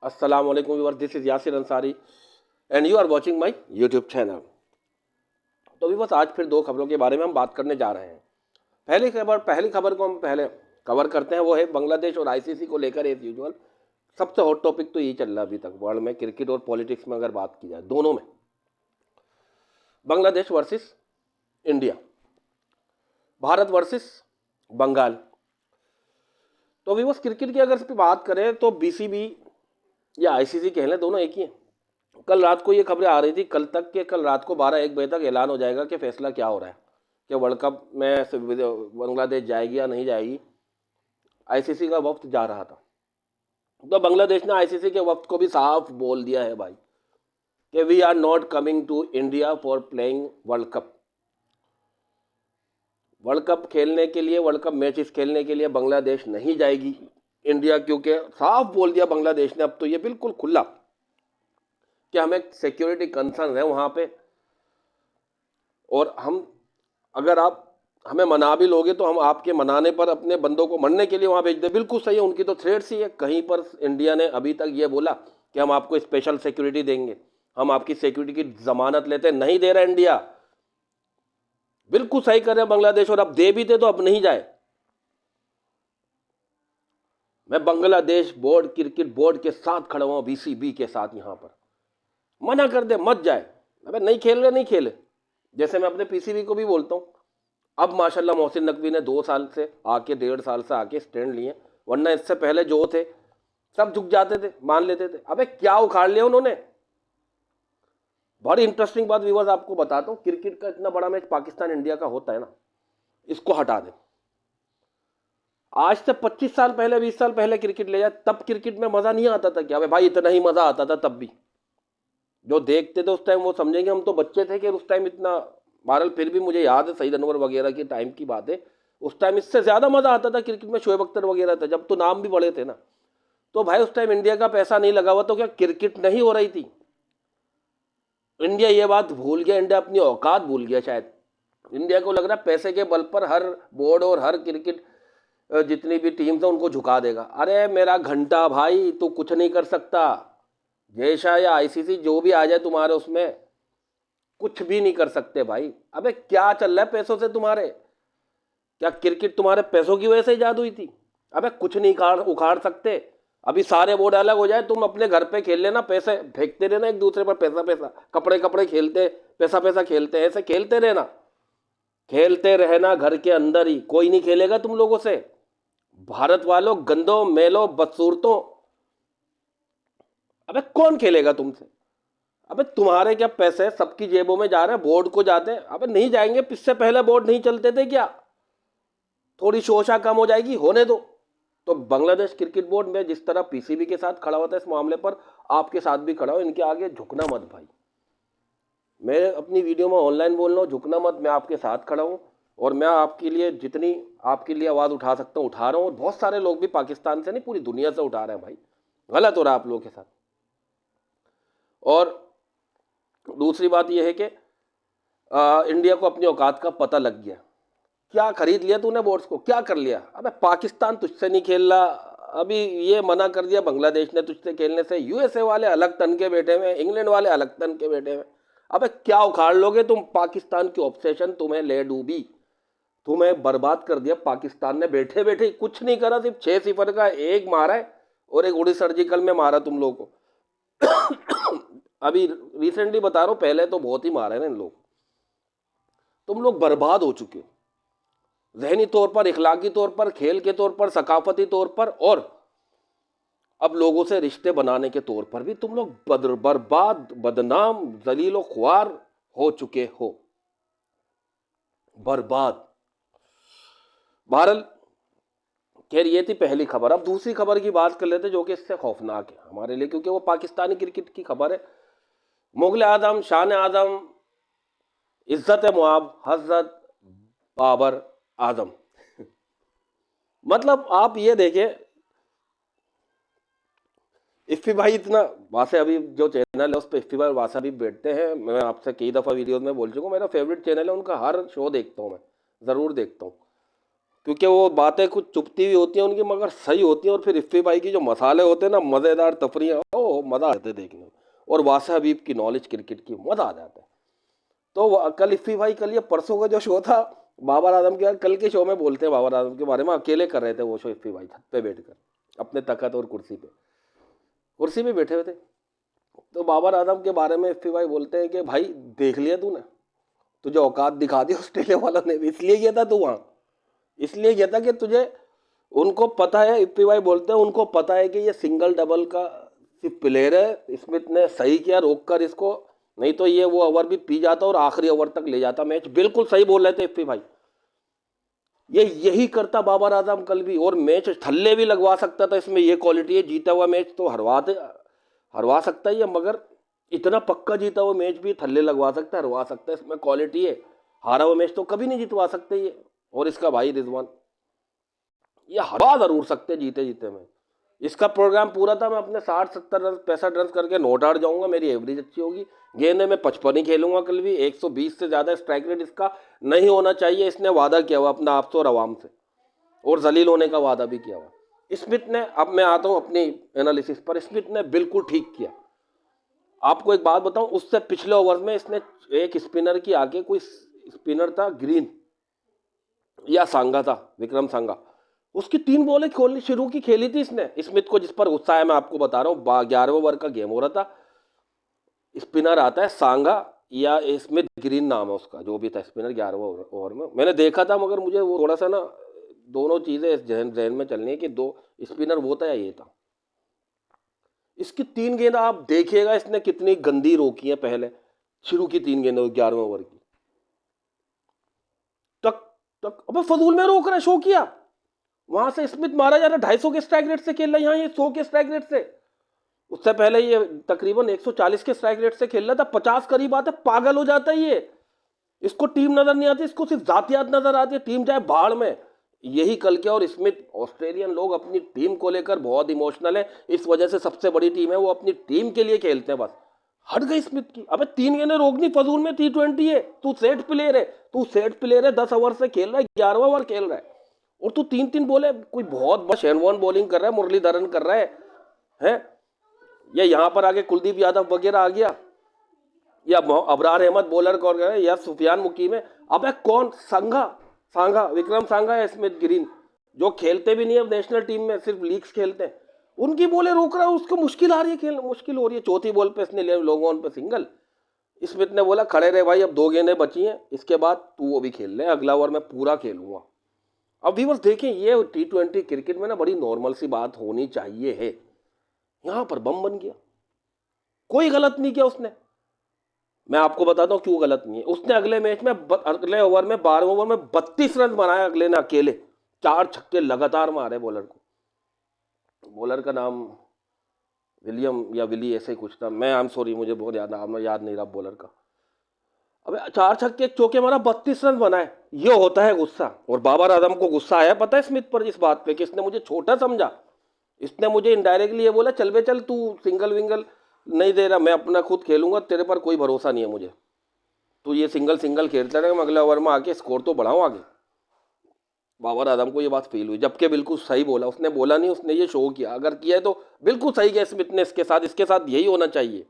अस्सलाम वालेकुम viewer, this is Yasir Ansari and you are watching my YouTube channel. तो viewers, आज फिर दो खबरों के बारे में हम बात करने जा रहे हैं। पहली खबर को हम पहले कवर करते हैं, वो है बांग्लादेश और आईसीसी को लेकर। एज यूजुअल सबसे हॉट टॉपिक तो यही चल रहा है अभी तक वर्ल्ड में, क्रिकेट और पॉलिटिक्स में अगर बात की जाए, दोनों में। Bangladesh versus India, Bharat versus Bengal. तो व्यूअर्स, क्रिकेट की अगर बात करें तो बीसीबी या आईसीसी कह लें, दोनों एक ही हैं। कल रात को ये खबरें आ रही थी, कल रात को 12-1 बजे तक ऐलान हो जाएगा कि फैसला क्या हो रहा है कि वर्ल्ड कप में बांग्लादेश जाएगी या नहीं जाएगी। आईसीसी का वक्त जा रहा था, तो बांग्लादेश ने आईसीसी के वक्त को भी साफ बोल दिया है भाई कि we are not coming to India for playing world cup. World cup खेलने के लिए, वर्ल्ड कप मैचेस खेलने के लिए बांग्लादेश नहीं जाएगी इंडिया, क्योंकि साफ बोल दिया बांग्लादेश ने अब तो ये बिल्कुल खुला कि हमें सिक्योरिटी कंसर्न है वहां पे, और हम अगर आप हमें मना भी लोगे तो हम आपके मनाने पर अपने बंदों को मरने के लिए वहां भेज दे। बिल्कुल सही है, उनकी तो थ्रेट्स ही है। कहीं पर इंडिया ने अभी तक ये बोला कि हम आपको स्पेशल सिक्योरिटी देंगे, हम आपकी सिक्योरिटी की जमानत लेते, नहीं दे रहा इंडिया। बिल्कुल सही कर रहे हैं बांग्लादेश, और अब दे भी थे तो अब नहीं जाए। मैं बांग्लादेश बोर्ड, क्रिकेट बोर्ड के साथ खड़ा हुआ, बीसीबी के साथ। यहां पर मना कर दे, मत जाए। अबे नहीं खेल रहे, नहीं खेले। जैसे मैं अपने पीसीबी को भी बोलता हूं, अब माशाल्लाह मोहसिन नकवी ने 2 साल से आके, 1.5 साल से आके स्टैंड लिए, वरना इससे पहले जो थे सब झुक जाते थे, मान लेते थे। अबे क्या उखाड़ लिया उन्होंने। बड़ी इंटरेस्टिंग बात व्यूअर्स आपको बताता हूं, क्रिकेट का इतना बड़ा मैच पाकिस्तान इंडिया का होता है ना, इसको हटा दें। आज से 25 साल पहले, 20 साल पहले क्रिकेट ले जाए, तब क्रिकेट में मजा नहीं आता था क्या? भाई इतना ही मजा आता था तब भी। जो देखते थे उस टाइम वो समझेंगे हम तो बच्चे थे कि उस टाइम इतना। बहरहाल फिर भी मुझे याद है सईद अनवर वगैरह की टाइम की बात है, उस टाइम इससे ज्यादा मजा आता था क्रिकेट में। शोएब अख्तर वगैरह था जब, तो नाम भी बड़े थे ना। तो भाई उस टाइम इंडिया का पैसा नहीं लगा हुआ, तो क्या क्रिकेट नहीं हो रही थी? इंडिया ये बात भूल गया, इंडिया अपनी औकात भूल गया शायद। इंडिया को लग रहा है पैसे के बल पर हर बोर्ड और हर क्रिकेट जितनी भी टीम्स है उनको झुका देगा। अरे मेरा घंटा भाई, तू कुछ नहीं कर सकता। जयशा या आईसीसी जो भी आ जाए तुम्हारे उसमें, कुछ भी नहीं कर सकते भाई। अबे क्या चल रहा है पैसों से तुम्हारे? क्या क्रिकेट तुम्हारे पैसों की वजह से ईजाद हुई थी? अबे कुछ नहीं उखाड़ सकते। अभी सारे बोर्ड अलग हो जाए, तुम अपने घर पे खेल लेना, पैसे फेंकते रहना एक दूसरे पर, पैसा पैसा, कपड़े कपड़े खेलते, पैसा पैसा खेलते, ऐसे खेलते रहना, खेलते रहना घर के अंदर ही। कोई नहीं खेलेगा तुम लोगों से। भारत वालों, गंदों, मेलों, बदसूरतों, अबे कौन खेलेगा तुमसे? अबे तुम्हारे क्या पैसे सबकी जेबों में जा रहे हैं, बोर्ड को जाते हैं? अबे नहीं जाएंगे? इससे पहले बोर्ड नहीं चलते थे क्या? थोड़ी शोशा कम हो जाएगी, होने दो। तो बांग्लादेश क्रिकेट बोर्ड में जिस तरह पीसीबी के साथ खड़ा होता है इस मामले पर, आपके साथ भी खड़ा हो। इनके आगे झुकना मत भाई। मैं अपनी वीडियो में ऑनलाइन बोल रहा हूँ, झुकना मत। मैं आपके साथ खड़ा हूँ, और मैं आपके लिए जितनी आपके लिए आवाज़ उठा सकता हूँ उठा रहा हूँ। और बहुत सारे लोग भी पाकिस्तान से नहीं, पूरी दुनिया से उठा रहे हैं भाई। गलत हो रहा है आप लोगों के साथ। और दूसरी बात यह है कि इंडिया को अपनी औकात का पता लग गया। क्या खरीद लिया तूने बोर्ड्स को? क्या कर लिया? अबे पाकिस्तान तुझसे नहीं खेल रहा, अभी ये मना कर दिया बांग्लादेश ने तुझसे खेलने से। यूएसए वाले अलग तन के बैठे हुए, इंग्लैंड वाले अलग तन के बैठे हुए। अबे क्या उखाड़ लोगे तुम? पाकिस्तान की ऑब्सेशन तुम्हें ले डूबी, तुम्हें बर्बाद कर दिया पाकिस्तान ने। बैठे बैठे कुछ नहीं करा, सिर्फ 6-0 का एक मारा है, और एक उड़ी सर्जिकल में मारा तुम लोग को। अभी रिसेंटली बता रहा हूं, पहले तो बहुत ही मारे ना इन लोग। तुम लोग बर्बाद हो चुके हो, जहनी तौर पर, इखलाकी तौर पर, खेल के तौर पर, सकाफती तौर पर, और अब लोगों से रिश्ते बनाने के तौर पर भी तुम लोग बर्बाद, बदनाम, जलीलो ख्वार हो चुके हो। बर्बाद। बहरहाल खैर ये थी पहली खबर। अब दूसरी खबर की बात कर लेते, जो कि इससे खौफनाक है हमारे लिए, क्योंकि वो पाकिस्तानी क्रिकेट की खबर है। मुगल आजम, शान आजम, इज्जत मुआब हजरत बाबर आजम। मतलब आप ये देखें, इफ्फी भाई इतना वासे, अभी जो चैनल है उस पर इफ्फी भाई वासा भी बैठते हैं। मैं आपसे कई दफ़ा वीडियोस में बोल चुका हूँ, मेरा फेवरेट चैनल है उनका, हर शो देखता हूँ मैं, ज़रूर देखता हूँ। क्योंकि वो बातें कुछ चुभती हुई होती हैं उनकी मगर सही होती हैं, और फिर इफ्फी भाई की जो मसाले होते हैं ना, मज़ेदार तफरियाँ, ओ मज़ा आता है देखने में। और वासा हबीब की नॉलेज क्रिकेट की, मज़ा आ जाता है। तो कल इफ्फी भाई, कल या परसों का जो शो था बाबर आजम के, कल के शो में बोलते हैं बाबर आजम के बारे में, अकेले कर रहे थे वो शो इफ्फी भाई, छत पे बैठकर अपने तखत और कुर्सी पे बैठे हुए थे। तो बाबर आजम के बारे में इफ्फी भाई बोलते हैं कि भाई देख लिया तूने, तुझे औकात दिखा दी ऑस्ट्रेलिया वालों ने, इसलिए किया था तू वहाँ, इसलिए किया था कि तुझे, उनको पता है, इफ्फी भाई बोलते हैं उनको पता है कि ये सिंगल डबल का सिर्फ प्लेयर है, स्मिथ ने सही किया रोक कर इसको, नहीं तो ये वो ओवर भी पी जाता और आखिरी ओवर तक ले जाता मैच। बिल्कुल सही बोल रहे थे इफ्फी भाई, ये यही करता बाबर आजम कल भी, और मैच थल्ले भी लगवा सकता था, इसमें ये क्वालिटी है, जीता हुआ मैच तो हरवा सकता ही है, मगर इतना पक्का जीता हुआ मैच भी थल्ले लगवा सकता है, हरवा सकता है, इसमें क्वालिटी है। हारा हुआ मैच तो कभी नहीं जितवा सकते ये, और इसका भाई रिजवान, ये हरवा जरूर सकते जीते जीते में। इसका प्रोग्राम पूरा था, मैं अपने 60-70 रन 65 रन करके नोट आउट जाऊंगा, मेरी एवरेज अच्छी होगी, गेंदे में 55 ही खेलूंगा कल भी, 120 से ज़्यादा स्ट्राइक रेट इसका नहीं होना चाहिए, इसने वादा किया हुआ अपना आप से और आवाम से, और जलील होने का वादा भी किया हुआ स्मिथ ने। अब मैं आता हूँ अपनी एनालिसिस पर, स्मिथ ने बिल्कुल ठीक किया। आपको एक बात बताऊं, उससे पिछले ओवर में इसने एक स्पिनर की आके, कोई स्पिनर था ग्रीन या सांगा था, विक्रम सांगा, उसकी 3 बॉलें खोलनी शुरू की खेली थी इसने स्मिथ को, जिस पर गुस्सा है मैं आपको बता रहा हूँ। 11वें ओवर का गेम हो रहा था, स्पिनर आता है सांगा या स्मिथ, ग्रीन नाम है उसका, जो भी था स्पिनर, 11वें ओवर में मैंने देखा था, मगर मुझे वो थोड़ा सा ना, दोनों चीजें जहन में चलनी है कि दो स्पिनर वो था या ये था। इसकी 3 गेंद आप देखिएगा इसने कितनी गंदी रोकी है, पहले शुरू की 3 गेंद 11वें ओवर की, टक टक, अब फजूल में रोक रहा है, शो किया। वहां से स्मिथ मारा जा रहा है 250 के स्ट्राइक रेट से खेल रहा है, यहाँ ये 100 के स्ट्राइक रेट से, उससे पहले ये तकरीबन 140 के स्ट्राइक रेट से खेल रहा था, 50 करीब आते, पागल हो जाता है ये। इसको टीम नजर नहीं आती, इसको सिर्फ जातियात नजर आती है, टीम जाए भाड़ में। यही कल के, और स्मिथ, ऑस्ट्रेलियन लोग अपनी टीम को लेकर बहुत इमोशनल है, इस वजह से सबसे बड़ी टीम है, वो अपनी टीम के लिए खेलते हैं बस। हट गई स्मिथ की, अबे 3 गेंदें रोकनी फजूल में, T20 है, तू सेट प्लेयर है, 10 ओवर से खेल रहा है, 11वां ओवर खेल रहा है, और तू 3-3 बोले, कोई बहुत बस शेनवॉन बॉलिंग कर रहा है, मुरलीधरन कर रहा है? या यहाँ पर आगे कुलदीप यादव वगैरह आ गया, या अबरार अहमद बॉलर कौन है, या सुफियान मुकीम है। अबे कौन, सांगा, विक्रम सांगा या स्मिथ ग्रीन, जो खेलते भी नहीं है नेशनल टीम में, सिर्फ लीग्स खेलते हैं, उनकी बॉलें रोक रहा है, उसको मुश्किल आ रही है, खेल मुश्किल हो रही है। चौथी बॉल पे इसने लिया लॉन्ग ऑन पे सिंगल, स्मिथ ने बोला खड़े रहे भाई, अब 2 गेंदें बची हैं, इसके बाद तू वो भी खेल ले, अगला ओवर मैं पूरा खेलूंगा। अब व्यूअर्स देखें, ये T20 क्रिकेट में ना बड़ी नॉर्मल सी बात होनी चाहिए है, यहाँ पर बम बन गया, कोई गलत नहीं किया उसने। मैं आपको बताता हूँ क्यों गलत नहीं है, उसने अगले मैच में, अगले ओवर में, 12वें ओवर में 32 रन बनाया अगले ने, अकेले 4 छक्के लगातार मारे बॉलर को। बॉलर का नाम विलियम या विली ऐसे कुछ था, मैं आई एम सॉरी, मुझे बहुत नाम याद नहीं रहा बॉलर का। अबे 4 छक्के चौके मारा, 32 रन बनाए, ये होता है गुस्सा। और बाबर आजम को गुस्सा आया पता है स्मिथ पर, इस बात पे कि इसने मुझे छोटा समझा, इसने मुझे इनडायरेक्टली ये बोला चल बे चल, तू सिंगल विंगल नहीं दे रहा, मैं अपना खुद खेलूंगा, तेरे पर कोई भरोसा नहीं है मुझे, तो ये सिंगल खेलता रहे, मैं अगले ओवर में आके स्कोर तो बढ़ाऊं आगे। बाबर आजम को ये बात फील हुई, जबकि बिल्कुल सही बोला उसने, बोला नहीं, उसने ये शो किया, अगर किया है तो बिल्कुल सही किया स्मिथ ने, इसके साथ यही होना चाहिए।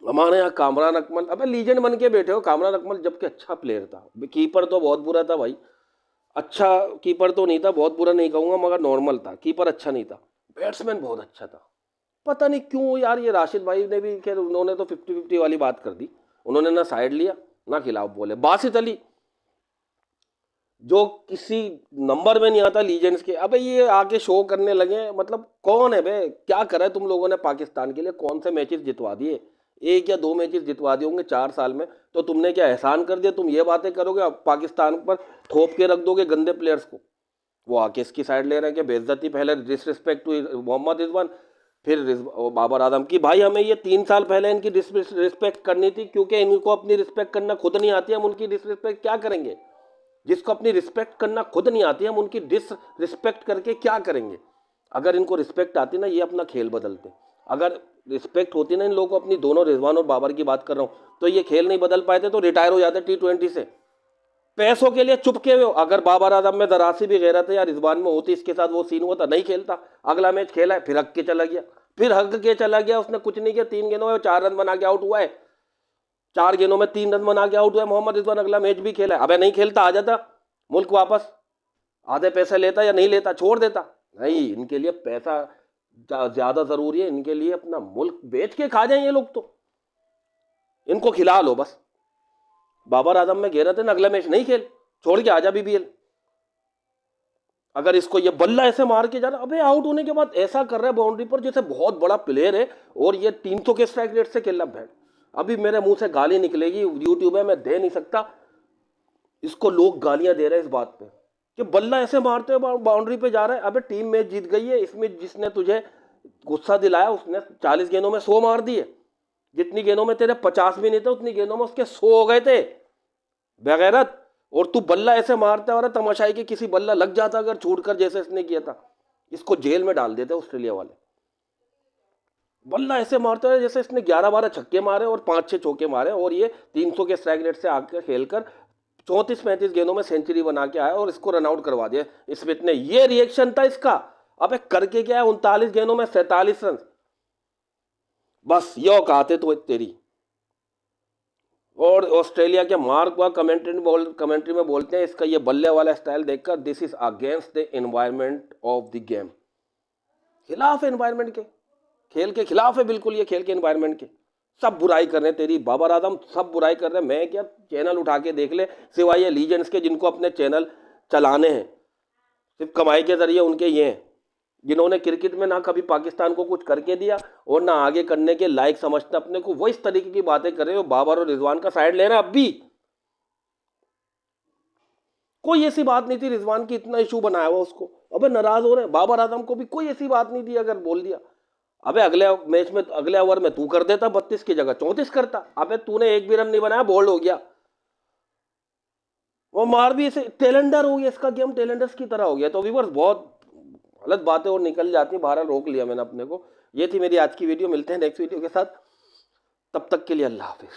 हमारे यहाँ कामरान अकमल, अबे लीजेंड बन के बैठे हो कामरान अकमल, जबकि अच्छा प्लेयर था, कीपर तो बहुत बुरा था भाई, अच्छा कीपर तो नहीं था, बहुत बुरा नहीं कहूँगा, मगर नॉर्मल था, कीपर अच्छा नहीं था, बैट्समैन बहुत अच्छा था। पता नहीं क्यों यार, ये राशिद भाई ने भी, खैर उन्होंने तो 50-50 वाली बात कर दी, उन्होंने ना साइड लिया ना खिलाफ बोले। बासित अली जो किसी नंबर में नहीं आता लीजेंड्स के, अबे ये आके शो करने लगे, मतलब कौन है बे, क्या करा है तुम लोगों ने पाकिस्तान के लिए, कौन से मैचेस जितवा दिए, 1 या 2 मैचेस जितवा दिए होंगे 4 साल में, तो तुमने क्या एहसान कर दिया, तुम ये बातें करोगे, अब पाकिस्तान पर थोप के रख दोगे गंदे प्लेयर्स को। वो आके इसकी साइड ले रहे हैं कि बेइज्जती, पहले डिसरिस्पेक्ट टू मोहम्मद रिजवान, फिर बाबर आजम की। भाई हमें ये 3 साल पहले इनकी डिसरिस्पेक्ट करनी थी, क्योंकि इनको अपनी रिस्पेक्ट करना खुद नहीं आती, हम उनकी डिसरिस्पेक्ट क्या करेंगे। जिसको अपनी रिस्पेक्ट करना खुद नहीं आती, हम उनकी डिसरिस्पेक्ट करके क्या करेंगे। अगर इनको रिस्पेक्ट आती ना, ये अपना खेल बदलते। अगर रिस्पेक्ट होती ना इन लोगों को अपनी, दोनों रिजवान और बाबर की बात कर रहा हूँ, तो ये खेल नहीं बदल पाए थे, तो रिटायर हो जाते T20 से। पैसों के लिए चुपके हुए हो। अगर बाबर आजम में जरा सी भी गैरत है या रिजवान में होती, इसके साथ वो सीन हुआ था, नहीं खेलता। अगला मैच खेला है, फिर हक के चला गया, फिर हक के चला गया। उसने कुछ नहीं किया, 3 गेंदों में 4 रन बना के आउट हुआ है, 4 गेंदों में 3 रन बना के आउट हुआ है मोहम्मद रिजवान। अगला मैच भी खेला है। अबे नहीं खेलता, आ जाता मुल्क वापस, आधे पैसे लेता या नहीं लेता, छोड़ देता। नहीं, इनके लिए पैसा ज्यादा जरूरी है, इनके लिए अपना मुल्क बेच के खा जाए ये लोग, तो इनको खिला लो बस। बाबर आजम में गैरत है ना, अगला मैच नहीं खेल, छोड़ के आजा बीबीएल। अगर इसको ये बल्ला ऐसे मार के जा रहा, अबे आउट होने के बाद ऐसा कर रहा है बाउंड्री पर जैसे बहुत बड़ा प्लेयर है और ये 300 के स्ट्राइक रेट से खेल रहा है। अभी मेरे मुंह से गाली निकलेगी, यूट्यूब है, मैं दे नहीं सकता। इसको लोग गालियां दे रहे हैं इस बात पे कि बल्ला ऐसे मारते हुए बाउंड्री पे जा रहा है। अबे टीम मैच जीत गई है, इसमें जिसने तुझे गुस्सा दिलाया उसने 40 गेंदों में 100 मार दिए। जितनी गेंदों में तेरे 50 भी नहीं थे, उतनी गेंदों में उसके 100 हो गए थे बेगैरत। और तू बल्ला ऐसे मारता है, तमाशाई के किसी बल्ला लग जाता अगर छूट कर, जैसे इसने किया था, इसको जेल में डाल देते ऑस्ट्रेलिया वाले। बल्ला ऐसे मारता है जैसे इसने 11-12 छक्के मारे और 5-6 चौके मारे, और ये 300 के स्ट्राइक रेट से आकर खेलकर 34-35 गेंदों में सेंचुरी बना के आया और इसको रन आउट करवा दिया स्मिथ ने। ये रिएक्शन था इसका। अबे करके क्या है, 39 गेंदों में 47 रन, बस ये औकात है तो तेरी। और ऑस्ट्रेलिया के मार्क व कमेंट्री में बोलते हैं, इसका ये बल्ले वाला स्टाइल देखकर, this is against the environment of the game. खिलाफ है एनवायरनमेंट के, खेल के खिलाफ है बिल्कुल, ये खेल के एनवायरनमेंट के। सब बुराई कर रहे हैं तेरी, बाबर आजम सब बुराई कर रहे हैं। मैं क्या, चैनल उठा के देख ले, सिवाय ये लीजेंड्स के जिनको अपने चैनल चलाने हैं, सिर्फ कमाई के जरिए उनके ये हैं, जिन्होंने क्रिकेट में ना कभी पाकिस्तान को कुछ करके दिया और ना आगे करने के लायक समझते अपने को, वो इस तरीके की बातें कर रहे हो। बाबर और रिजवान का साइड ले रहे हैं। अब भी कोई ऐसी बात नहीं थी, रिजवान की इतना इशू बनाया हुआ उसको, अबे नाराज हो रहे हैं। बाबर आजम को भी कोई ऐसी बात नहीं थी, अगर बोल दिया, अबे अगले मैच में, अगले ओवर में तू कर देता 32 की जगह 34 करता। अबे तूने एक भी रन नहीं बनाया, बोल्ड हो गया, वो मार भी ऐसे टेलेंडर हो गया, इसका गेम टेलेंडर्स की तरह हो गया। तो व्यूअर्स बहुत गलत बातें और निकल जाती हैं, बहरहाल रोक लिया मैंने अपने को। ये थी मेरी आज की वीडियो, मिलते हैं नेक्स्ट वीडियो के साथ, तब तक के लिए अल्लाह हाफिज।